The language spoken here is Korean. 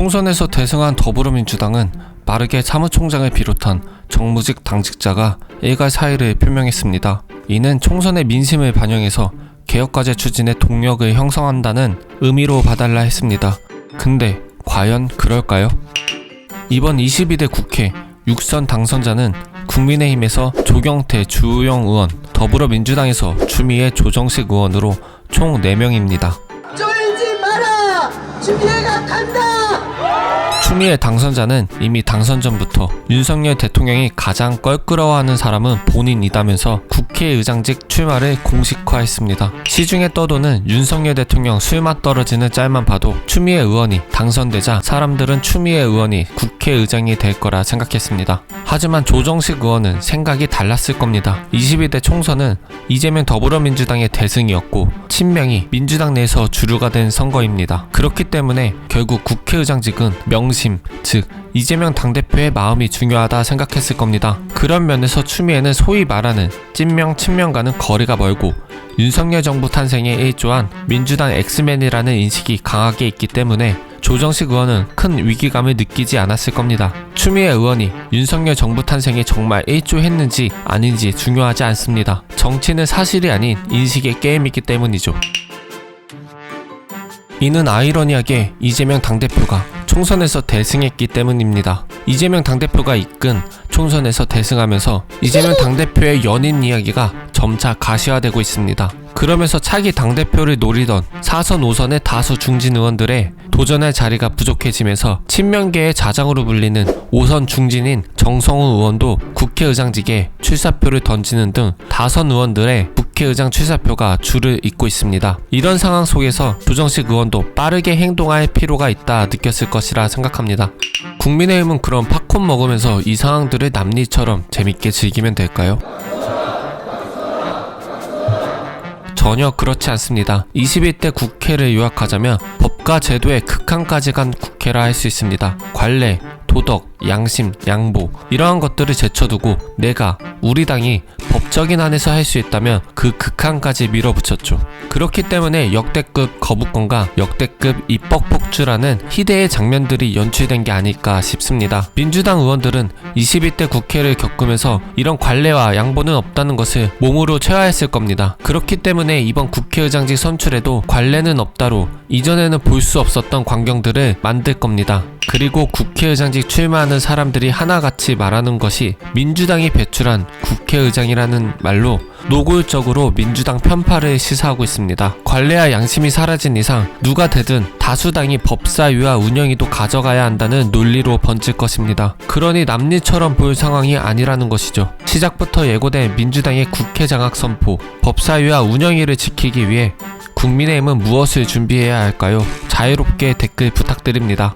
총선에서 대승한 더불어민주당은 빠르게 사무총장을 비롯한 정무직 당직자가 일갈 사의를 표명했습니다. 이는 총선의 민심을 반영해서 개혁과제 추진에 동력을 형성한다는 의미로 봐달라 했습니다. 근데 과연 그럴까요? 이번 22대 국회 6선 당선자는 국민의힘에서 조경태 주우영 의원, 더불어민주당에서 추미애 조정식 의원으로 총 4명입니다. 쫄지 마라! 추미애가 간다! 추미애 당선자는 이미 당선 전부터 윤석열 대통령이 가장 껄끄러워하는 사람은 본인이다면서 국회의장직 출마를 공식화했습니다. 시중에 떠도는 윤석열 대통령 술맛 떨어지는 짤만 봐도 추미애 의원이 당선되자 사람들은 추미애 의원이 국회의장이 될 거라 생각했습니다. 하지만 조정식 의원은 생각이 달랐을 겁니다. 22대 총선은 이재명 더불어민주당의 대승이었고 친명이 민주당 내에서 주류가 된 선거입니다. 그렇기 때문에 결국 국회의장직은 명심, 즉 이재명 당대표의 마음이 중요하다 생각했을 겁니다. 그런 면에서 추미애는 소위 말하는 찐명, 친명과는 거리가 멀고 윤석열 정부 탄생에 일조한 민주당 엑스맨이라는 인식이 강하게 있기 때문에 조정식 의원은 큰 위기감을 느끼지 않았을 겁니다. 추미애 의원이 윤석열 정부 탄생에 정말 일조했는지 아닌지 중요하지 않습니다. 정치는 사실이 아닌 인식의 게임이기 때문이죠. 이는 아이러니하게 이재명 당대표가 총선에서 대승했기 때문입니다. 이재명 당대표가 이끈 총선에서 대승하면서 이재명 당대표의 연임 이야기가 점차 가시화되고 있습니다. 그러면서 차기 당대표를 노리던 4선 5선의 다수 중진 의원들의 도전할 자리가 부족해지면서 친명계의 자장으로 불리는 5선 중진인 정성우 의원도 국회의장직에 출사표를 던지는 등 다선 의원들의 국회의장 출사표가 줄을 잇고 있습니다. 이런 상황 속에서 조정식 의원도 빠르게 행동할 필요가 있다 느꼈을 것이라 생각합니다. 국민의힘은 그럼 팝콘 먹으면서 이 상황들을 남리처럼 재밌게 즐기면 될까요? 전혀 그렇지 않습니다. 21대 국회를 요약하자면 법과 제도의 극한까지 간 국회라 할 수 있습니다. 관례, 도덕, 양심, 양보 이러한 것들을 제쳐두고 내가, 우리 당이 법적인 한에서 할 수 있다면 그 극한까지 밀어붙였죠. 그렇기 때문에 역대급 거부권과 역대급 입법 폭주라는 희대의 장면들이 연출된 게 아닐까 싶습니다. 민주당 의원들은 21대 국회를 겪으면서 이런 관례와 양보는 없다는 것을 몸으로 체화했을 겁니다. 그렇기 때문에 이번 국회의장직 선출에도 관례는 없다로 이전에는 볼 수 없었던 광경들을 만들 겁니다. 그리고 국회의장직 출마하는 사람들이 하나같이 말하는 것이 민주당이 배출한 국회의장이라는 말로 노골적으로 민주당 편파를 시사하고 있습니다. 관례와 양심이 사라진 이상 누가 되든 다수당이 법사위와 운영위도 가져가야 한다는 논리로 번질 것입니다. 그러니 남리처럼 보일 상황이 아니라는 것이죠. 시작부터 예고된 민주당의 국회 장악 선포, 법사위와 운영위를 지키기 위해 국민의힘은 무엇을 준비해야 할까요? 자유롭게 댓글 부탁드립니다.